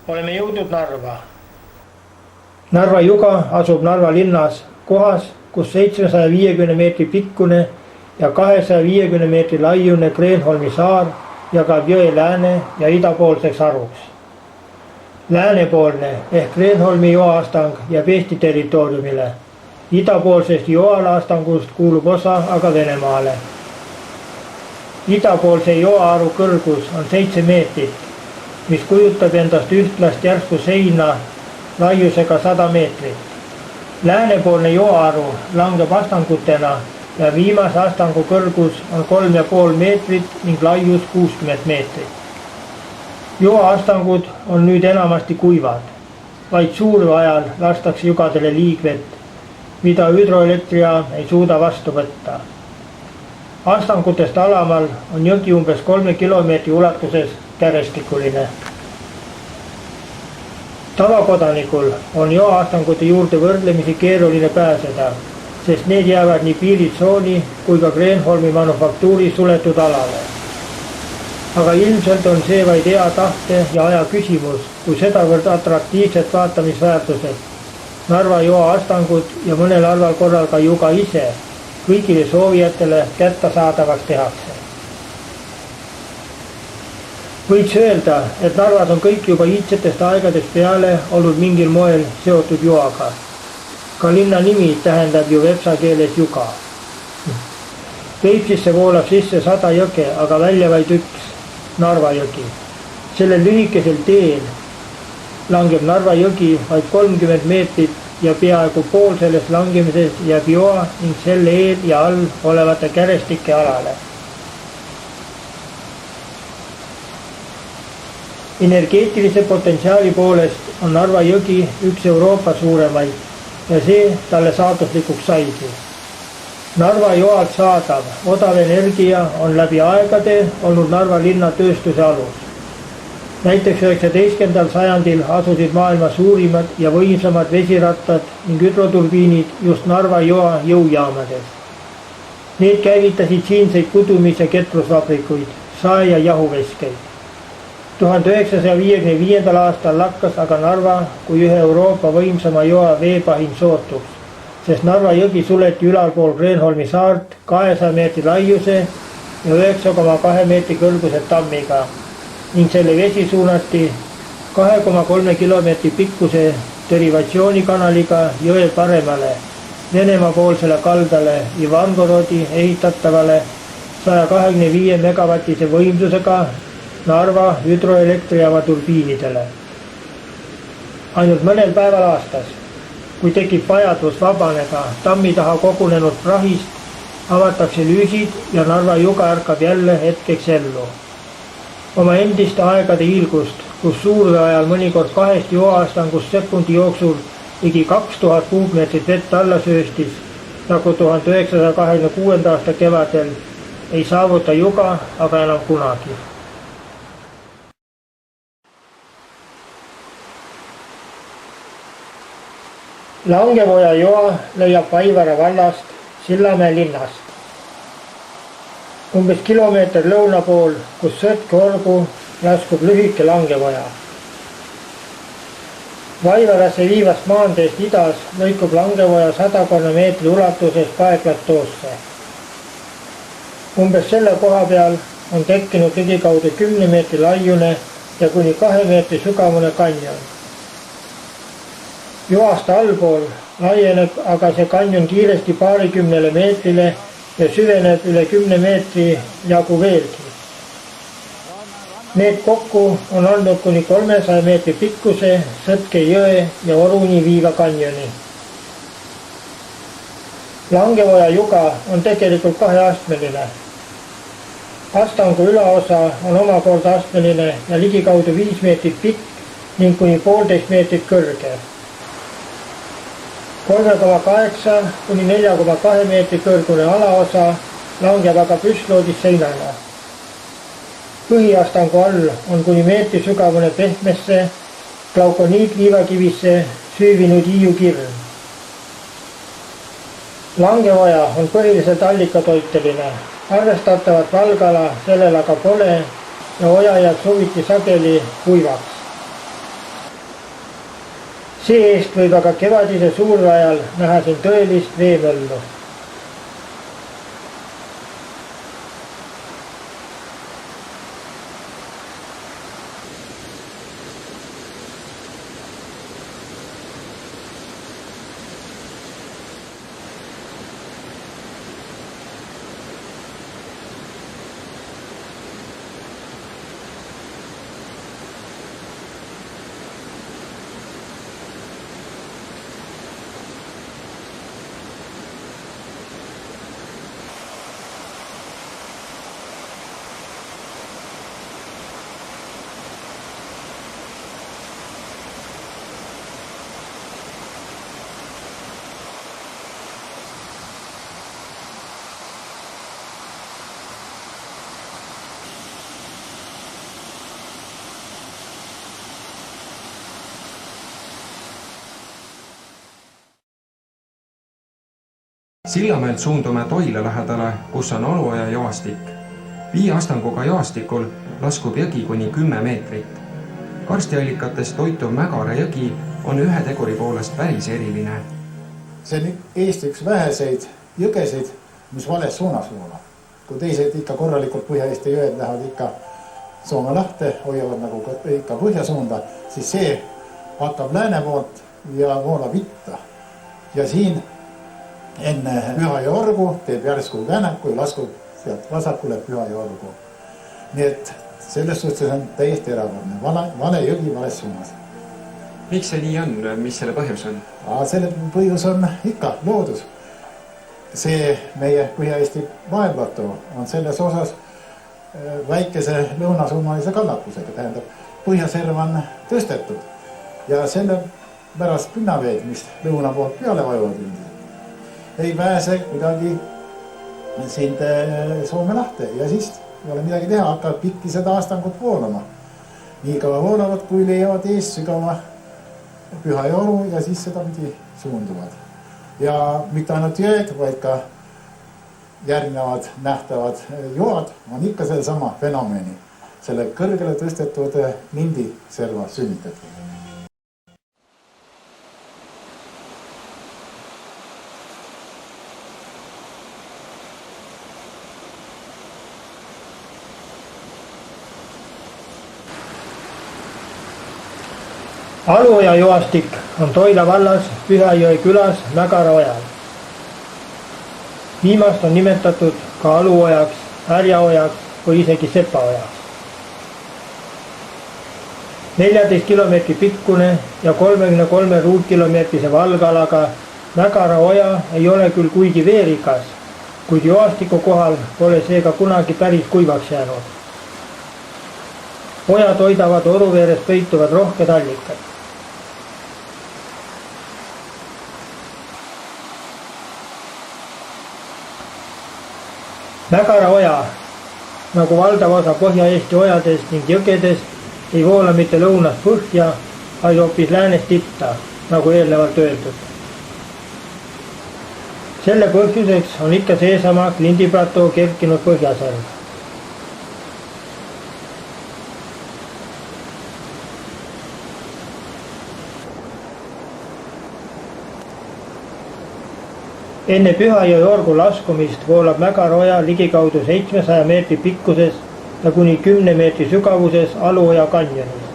Oleme jõudnud Narva. Narva juga asub Narva linnas kohas, kus 750 meetri pikkune ja 250 meetri laiune Kreenholmi saar jagab jõe lääne ja idapoolseks haruks. Läänepoolne ehk Kreenholmi joaastang jääb Eesti territooriumile. Idapoolsest joalaastangust kuulub osa aga Venemaale. Idapoolse joaaru kõrgus on 7 meetrit, mis kujutab endast ühtlast järsku seina laiusega 100 meetrit. Läänepoolne joaaru langeb astangutena ja viimase astangu kõrgus on 3,5 meetrit ning laius 60 meetrit. Joaastangud on nüüd enamasti kuivad, vaid suurve ajal lastakse jugadele liigvett, mida hüdroelektrijaam ei suuda vastu võtta. Astangutest alamal on jõgi umbes 3 kilomeetri ulatuses kärestikuline. Tavakodanikul on joaastangute juurde võrdlemisi keeruline pääseda, sest need jäävad nii piiritsooni kui ka Kreenholmi manufaktuuri suletud alale. Aga ilmselt on see vaid hea tahte ja aja küsimus, kui sedavõrd atraktiivsed vaatamisväärtused, Narva joaastangud ja mõnel halval korral ka juga ise kõigile soovijatele kättesaadavaks tehakse. Võiks öelda, et Narvas on kõik juba iidsetest aegadest peale olnud mingil moel seotud joaga. Ka linna nimi tähendab ju vepsa keeles juga. Peipsisse voolab sisse 100 jõge, aga välja vaid üks, Narva jõgi. Sellel lühikesel teel langeb Narva jõgi vaid 30 meetrit ja peaaegu pool sellest langemises jääb joa ning selle eel ja all olevate kärestike alale. Energeetilise potentsiaali poolest on Narva jõgi üks Euroopa suuremaid ja see talle saatuslikuks saigi. Narva joalt saadav odav energia on läbi aegade olnud Narva linna tööstuse alus. Näiteks 19. sajandil asusid maailma suurimad ja võimsamad vesirattad ning hüdroturbiinid just Narva joa jõujaamades. Need käivitasid siinseid kudumis- ja ketrusvabrikuid, sae- ja jahuveskeid. 1955. aastal lakkas aga Narva kui ühe Euroopa võimsama joa veepahin sootuks, sest Narva jõgi suleti ülalpool Kreenholmi saart 200 meetri laiuse ja 9,2 meetri kõrguse tammiga ning selle vesi suunati 2,3 kilomeetri pikkuse derivatsioonikanaliga jõe paremale Venemaa poolsele kaldale Ivangorodi ehitatavale 125 megavatise võimsusega Narva hüdroelektrijaama turbiinidele. Ainult mõnel päeval aastas, kui tekib vajadus vabaneda tammi taha kogunenud prahist, avatakse lüüsid ja Narva juga ärkab jälle hetkeks ellu. Oma endiste aegade hiilgust, kus suurve ajal mõnikord 2 joaastangust sekundi jooksul ligi 2000 kuupmeetrit vett alla sööstis, nagu 1926. aasta kevadel, ei saavuta juga aga enam kunagi. Langevoja joa leiab Vaivara vallast Sillamäe linnast. Umbes kilomeeter lõuna pool, kus Sõtke orgu laskub lühike Langevoja. Vaivarasse viivast maanteest idas lõikub Langevoja 100 meetri ulatuses paeklastoosse. Umbes selle koha peal on tekkinud ligikaudu 10 meetri laiune ja kuni 2 meetri sügavune kanjon. Joast allpool laieneb aga see kanjon kiiresti paarikümnele meetrile ja süveneb üle 10 meetri jagu veelgi. Need kokku on olnud kuni 300 meetri pikkuse Sõtke jõe ja oruni viiva kanjoni. Langevoja juga on tegelikult 2-astmeline. Astangu ülaosa on omakorda astmeline ja ligikaudu 5 meetrit pikk ning kuni 1,5 meetrit kõrge. 3,8 kuni 4,2 meetri kõrgune alaosa langeb aga püstloodis seinale. Põhiastangu all on kuni meetri sügavune pehmesse glaukoniitliivakivisse süüvinud hiiukirn. Langevoja on põhiliselt allikatoiteline, arvestatavat valgala sellel aga pole ja oja jääb suviti sageli kuivaks. See-eest võib aga kevadise suure ajal näha siin tõelist veemöllu. Sillamäelt suundume Toila lähedale, kus on Aluoja joastik. 5 astanguga joastikul laskub jõgi kuni 10 meetrit. Karstiallikatest toituv Mägara jõgi on ühe teguri poolest päris eriline. See on Eesti üks väheseid jõgesid, mis vales suunas voolab. Kui teised ikka korralikult Põhja-Eesti jõed lähevad ikka Soome lahte, hoiavad nagu ikka põhjasuunda, siis see hakkab lääne poolt ja voolab itta. Ja siin enne Pühajõe orgu teeb järsku käänaku ja laskub sealt vasakule Pühajõe orgu. Nii et selles suhtes on täiesti erakordne. Vale jõgi vales suunas. Miks see nii on? Mis selle põhjus on? Selle põhjus on ikka loodus. See meie Põhja-Eesti vaeplato on selles osas väikese lõunasuunalise kallakusega. Tähendab, põhjaserv on tõstetud ja selle pärast pinnaveed, mis lõuna poolt peale vajuvad üldiselt, ei pääse kuidagi sind Soome lahte ja siis ei ole midagi teha, hakkavad pikki seda astangut voolama. Nii kaua voolavad, kui leiavad ees sügava Pühajõe oru ja siis seda pidi suunduvad. Ja mitte ainult jõed, vaid ka järgnevad nähtavad joad on ikka selle sama fenomeni, selle kõrgele tõstetud lindiserva sünnitatud. Aluoja joastik on Toila vallas Pühajõe külas Mägara ojal. Viimast on nimetatud ka Aluojaks, Härjaojaks või isegi Sepaojaks. 14 kilomeetri pikkune ja 33 ruutkilomeetrise valgalaga Mägara oja ei ole küll kuigi veerikas, kuid joastiku kohal pole seega kunagi päris kuivaks jäänud. Oja toidavad oruveeres peituvad rohked allikad. Mägara oja, nagu valdav osa Põhja-Eesti ojadest ning jõgedest, ei voola mitte lõunast põhja, vaid hoopis läänest itta, nagu eelnevalt öeldud. Selle põhjuseks on ikka seesama klindiplatoo kerkinud põhjaserv. Enne Pühajõe orgu laskumist voolab Mägara oja ligikaudu 700 meetri pikkuses ja kuni 10 meetri sügavuses Aluoja kanjonis.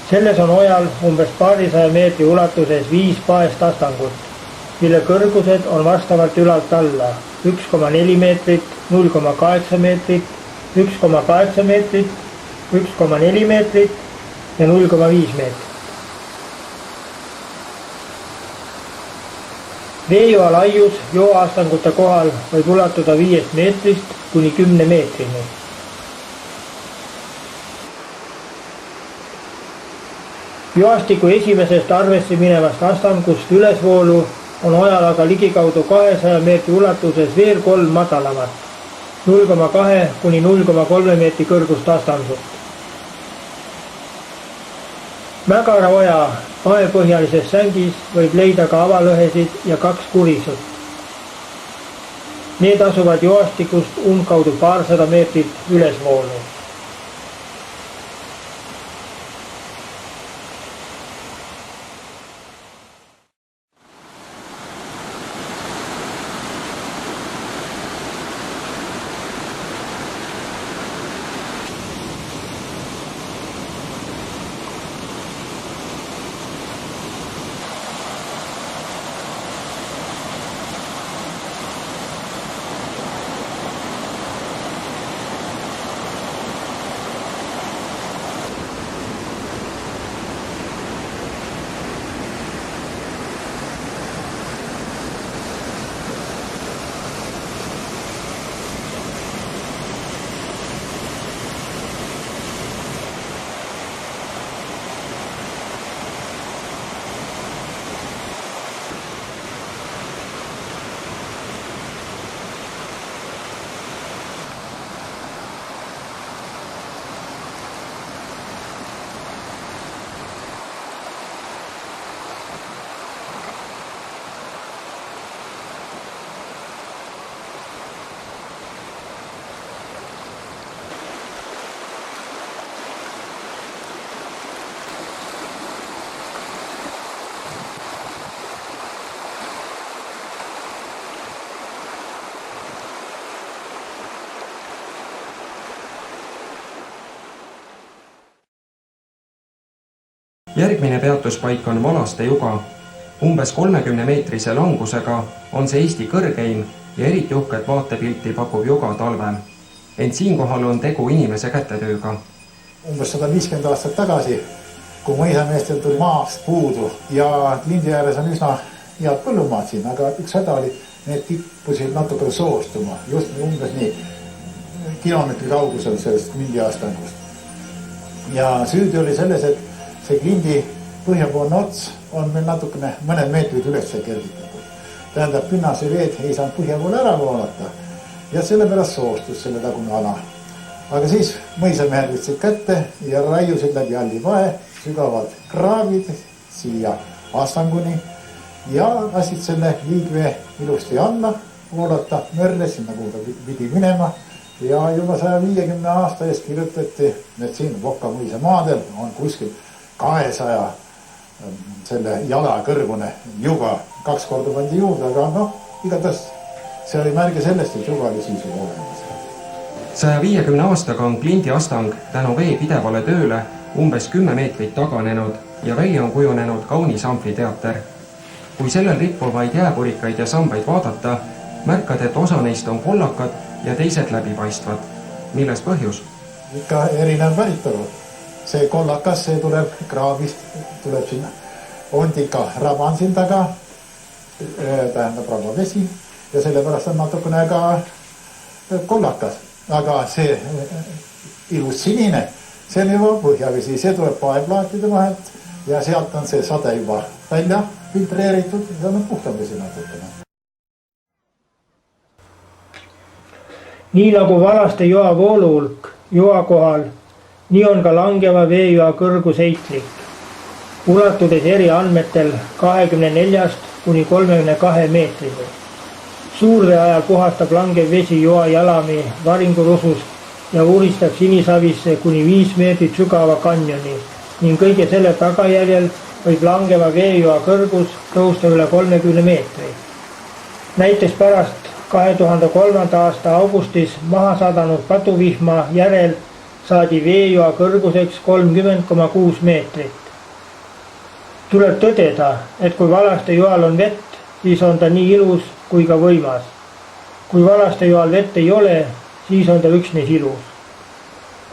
Selles on ojal umbes paarisaja meetri ulatuses 5 paest astangut, mille kõrgused on vastavalt ülalt alla 1,4 meetrit, 0,8 meetrit, 1,8 meetrit, 1,4 meetrit ja 0,5 meetrit. Veejoa laius jooastangute kohal võib ulatuda 5 meetrist kuni 10 meetrini. Joastiku esimesest arvesse minevast astangust ülesvoolu on ojal aga ligikaudu 200 meetri ulatuses veel 3 madalamat, 0,2 kuni 0,3 meetri kõrgust astangut. Mägara oja paepõhjalises sängis võib leida ka avalõhesid ja 2 kurisut. Need asuvad joastikust umbkaudu paarsada meetrit ülesvoolu. Järgmine peatuspaik on Valaste juga. Umbes 30-meetrise langusega on see Eesti kõrgeim ja eriti uhket vaatepilti pakub juga talvel. Ent siinkohal on tegu inimese kätetööga. Umbes 150 aastat tagasi, kui mõisameestel tuli maast puudu ja lindi ääres on üsna head põllumaad siin, aga üks häda oli, need tippusid natuke soostuma, just umbes nii kilomeetri kaugusel sellest lindi aastangust. Ja süüdi oli selles, et see lindi põhjapoolne ots on meil natukene mõned meetrid üles kergitatud. Tähendab, pinnase veed ei saanud põhjapoole ära voolata ja sellepärast soostus selle tagune ala. Aga siis mõisamehed võtsid kätte ja raiusid läbi Allivae sügavad kraavid siia aastanguni ja lasid selle liigvee ilusti alla voolata mörle, sinna kuhu ta pidi minema. Ja juba 150 aasta eest kirjutati, et siin Voka mõisa maadel on kuskil 200 selle jala kõrgune juga, 2 korda pandi juurde, aga igatahes see oli märge sellest, et juga oli siisu olemas. 150 aastaga on Klindi astang tänu vee pidevale tööle umbes 10 meetrit taganenud ja välja on kujunenud kaunis amfiteater. Kui sellel rippuvaid jääpurikaid ja sambaid vaadata, märkad, et osa neist on kollakad ja teised läbipaistvad. Milles põhjus? Ikka erinev päritolu. See kollakas, see tuleb kraavist, tuleb sinna. Ontika raban siin taga, tähendab rabavesi ja sellepärast on natukene ka kollakas. Aga see ilus sinine, see on juba põhjavesi, see tuleb paeplaatide vahelt ja sealt on see sade juba välja filtreeritud ja on puhtam vesi natukene. Nii nagu Valaste joa vooluulk joa kohal, nii on ka langeva veejoa kõrgus heitlik, ulatudes eri andmetel 24 kuni 32 meetrini. Suurvee ajal puhastab langev vesi joa jalami varingurusust ja uuristab Sinisavisse kuni 5 meetrit sügava kanjoni ning kõige selle tagajärjel võib langeva veejoa kõrgus tõusta üle 30 meetri. Näiteks pärast 2003. aasta augustis maha sadanud paduvihma järel saadi veejoa kõrguseks 30,6 meetrit. Tuleb tõdeda, et kui Valaste joal on vett, siis on ta nii ilus kui ka võimas. Kui Valaste joal vett ei ole, siis on ta üksnes ilus.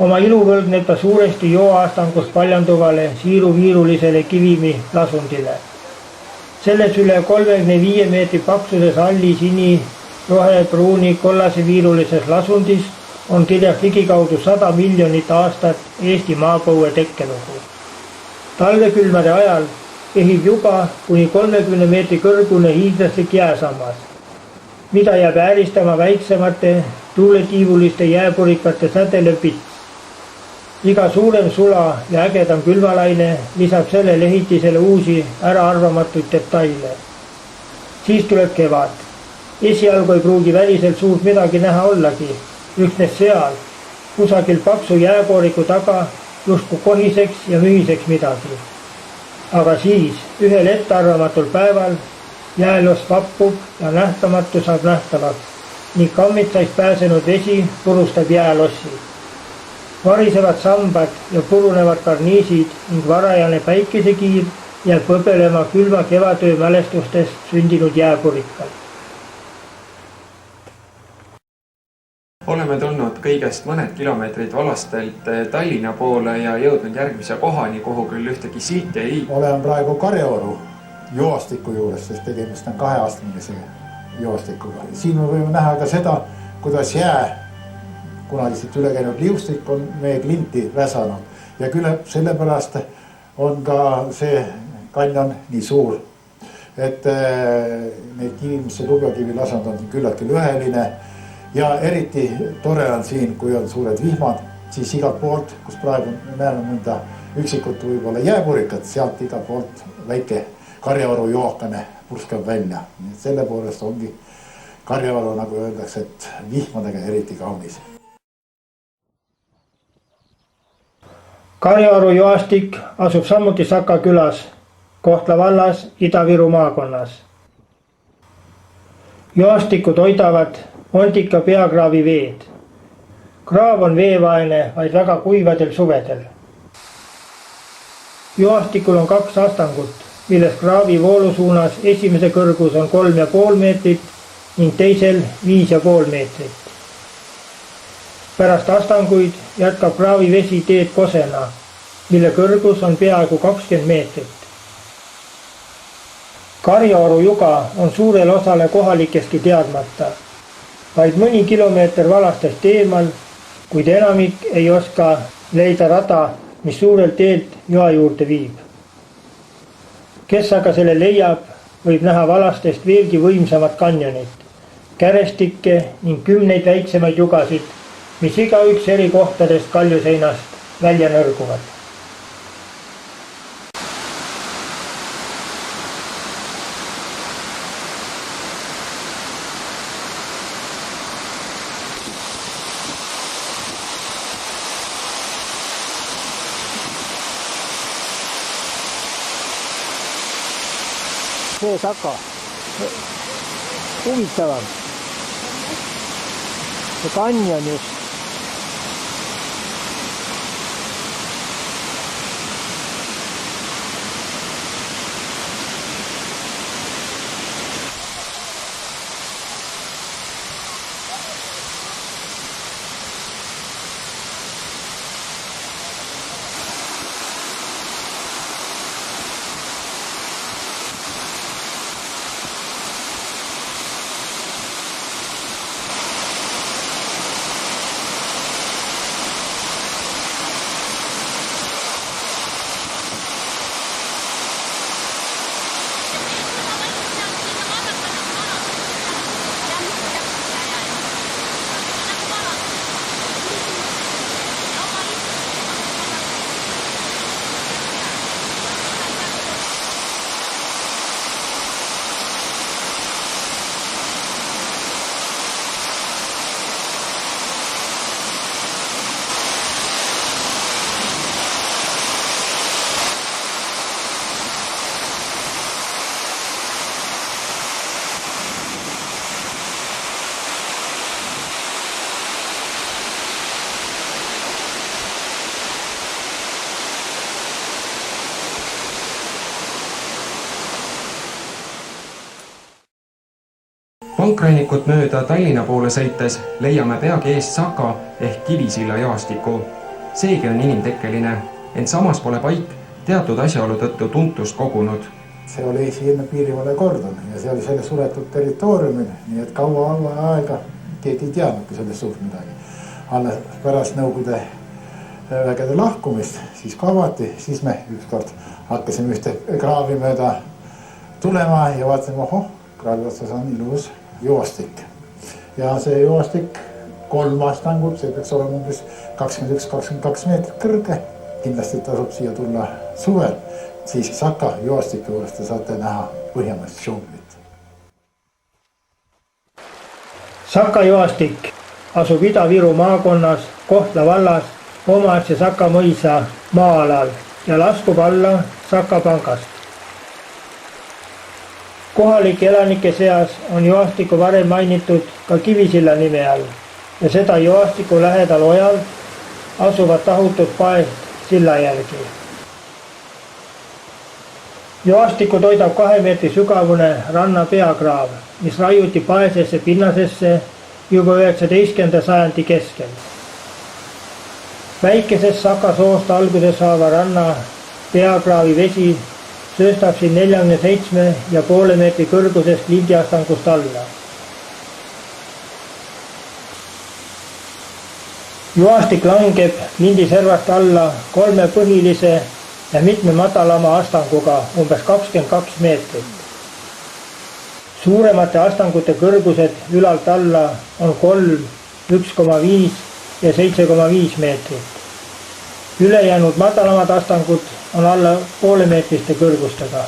Oma ilu võlgneb ta suuresti joaastangust paljanduvale siiruviirulisele kivimi lasundile. Selles üle 35 meetri paksuses alli sini rohe, pruuni, kollase viirulises lasundis on kirjas ligikaudu 100 miljonit aastat Eesti maapõue tekkelugu. Talvekülmade ajal ehib juba kuni 30 meetri kõrgune hiiglaslik jääsammas, mida jääb ääristama väiksemate tuuletiivuliste jääpurikate sädelev pits. Iga suurem sula ja ägedam külmalaine lisab selle ehitisele uusi äraarvamatuid detaile. Siis tuleb kevad. Esialgu ei pruugi väliselt suurt midagi näha ollagi, üksnes seal, kusagil paksu jääkooriku taga justkui kohiseks ja mühiseks midagi. Aga siis ühel ettearvamatul päeval jäälos vappub ja nähtamatu saab nähtavaks ning kammitsaist pääsenud vesi purustab jäälossi. Varisevad sambad ja purunevad karniisid ning varajane päikesekiir jääb põbelema külma kevatöö mälestustest sündinud jääpurikal. Oleme tulnud kõigest mõned kilomeetrid Valastelt Tallinna poole ja jõudnud järgmise kohani, kuhu küll ühtegi silti ei. Olen praegu Karjaoru joostiku juures, sest tegemist on 2-aastamise joostikuga. Siin me võime näha ka seda, kuidas jää, kunagi siit üle käinud liustik on meie klinti väsanud ja küllap sellepärast on ka see kanjon nii suur, et need kivi, mis see lubjakivi lasanud on küllaltki lõheline. Ja eriti tore on siin, kui on suured vihmad, siis igalt poolt, kus praegu näeme mõnda üksikut võib-olla jääpurikat, sealt igalt poolt väike Karjaoru jookane purskab välja. Selle poolest ongi Karjaoru, nagu öeldakse, et vihmadega eriti kaunis. Karjaoru joastik asub samuti Saka külas, Kohtla vallas, Ida-Viru maakonnas. Joastikku toidavad Ontika peakraavi veed. Kraav on veevaene vaid väga kuivadel suvedel. Joastikul on 2 astangut, milles kraavi voolu suunas esimese kõrgus on 3,5 meetrit ning teisel 5,5 meetrit. Pärast astanguid jätkab kraavi vesi teed kosena, mille kõrgus on peaaegu 20 meetrit. Karjaoru juga on suurele osale kohalikeski teadmata, vaid mõni kilomeeter valastest eemal, kuid enamik ei oska leida rada, mis suurelt teelt joa juurde viib. Kes aga selle leiab, võib näha valastest veelgi võimsamat kanjonit, kärestikke ning 10 väiksemaid jugasid, mis igaüks eri kohtadest kaljuseinast välja nõrguvad. See Saka, huvitavam. See kanjon just. Pankrannikut mööda Tallinna poole sõites leiame peagi eest Saka ehk Kivisilla joastiku. Seegi on inimtekkeline, ent samas pole paik teatud asjaolu tõttu tuntust kogunud. See oli siin piirivalve kordon ja see oli selle suletud territooriumil, nii et kaua aega keegi ei teadnudki sellest suht midagi. Alles pärast Nõukogude vägede lahkumist, siis kui avati, siis me ükskord hakkasime ühte kraavi mööda tulema ja vaatasime, kraavi otsas on ilus joostik. Ja see joostik 3 astangut, see peaks olema umbes 21-22 meetrit kõrge. Kindlasti tasub siia tulla suvel, siis Saka joostiku juures te saate näha põhjamaist džunglit. Saka joastik asub Ida-Viru maakonnas Kohtla vallas omaaegse Saka mõisa maa-alal ja laskub alla Saka pangast. Kohalike elanike seas on joastiku varem mainitud ka Kivisilla nime all ja seda joastiku lähedal ojal asuvad tahutud paest silla jälgi. Joastiku toidab 2 meetri sügavune ranna peakraav, mis raiuti paesesse pinnasesse juba 19. sajandi keskel. Väikesest Saka soost alguse saava ranna peakraavi vesi sööstab siin 47,5 meetri kõrgusest lindiastangust alla. Joastik langeb lindiservast alla 3 põhilise ja mitme madalama astanguga umbes 22 meetrit. Suuremate astangute kõrgused ülalt alla on 3, 1,5 ja 7,5 meetrit. Ülejäänud madalamad astangud on alla 0,5 meetriste kõrgustega.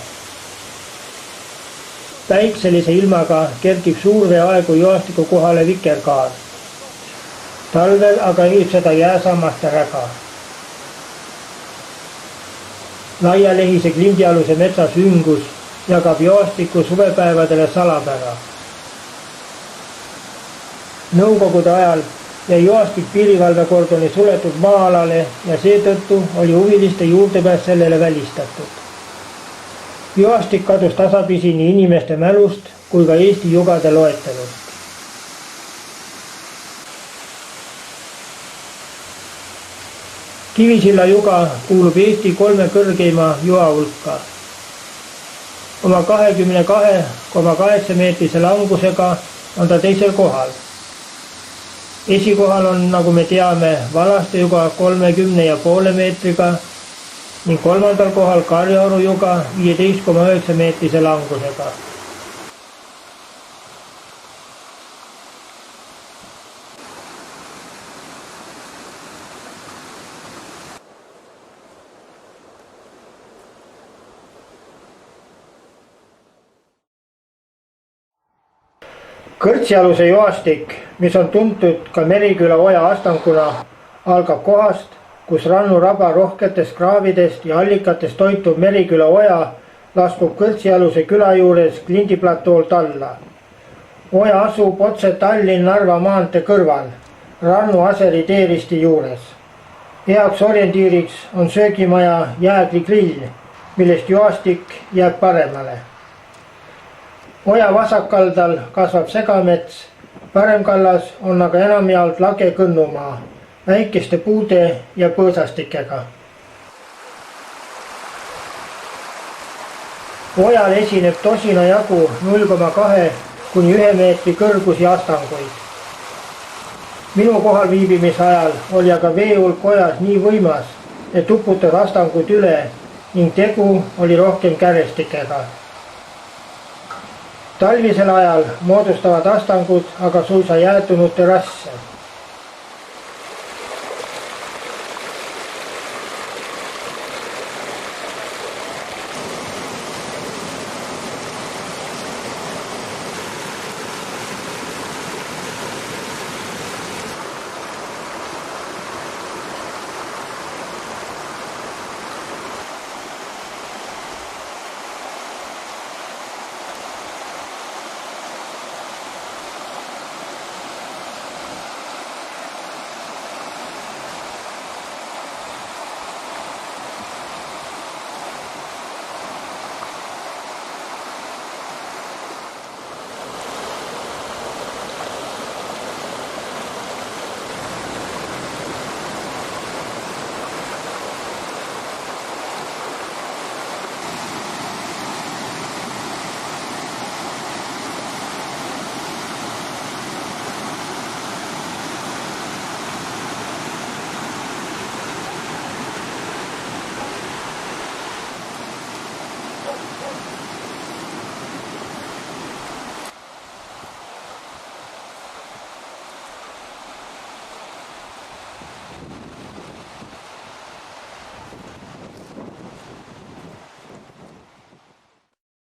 Päikselise ilmaga kerkib suurveeaegu joastiku kohale vikerkaar. Talvel aga viib seda jääsammaste räga. Laialehise klindialuse metsa süngus jagab joastiku suvepäevadele salapära. Nõukogude ajal ja joastik piirivalvekordoni suletud maa-alale ja seetõttu oli huviliste juurdepääs sellele välistatud. Joastik kadus tasapisi nii inimeste mälust kui ka Eesti jugade loetelust. Kivisilla juga kuulub Eesti 3 kõrgeima joa hulka. Oma 22,8 meetrise langusega on ta teisel kohal. Esikohal on, nagu me teame, Valaste juga 30,5 meetriga ning kolmandal kohal Karjaoru juga 15,9 meetrise langusega. Kõrtsialuse joastik, mis on tuntud ka Meriküla oja astanguna, algab kohast, kus rannuraba rohketest kraavidest ja allikatest toituv Meriküla oja laskub Kõrtsialuse küla juures klindiplatoolt alla. Oja asub otse Tallinn-Narva maantee kõrval, rannu Aseri teeristi juures. Heaks orientiiriks on söögimaja Jäägri grill, millest joastik jääb paremale. Oja vasakkaldal kasvab segamets, paremkallas on aga enamjaolt lage kõnnumaa, väikeste puude ja põõsastikega. Ojal esineb tosina jagu 0,2 kuni 1 meetri kõrgusi astanguid. Minu kohal viibimise ajal oli aga veehulk ojas nii võimas, et uputas astangud üle ning tegu oli rohkem kärestikega. Talvisel ajal moodustavad astangud aga suisa jäätunud terrasse.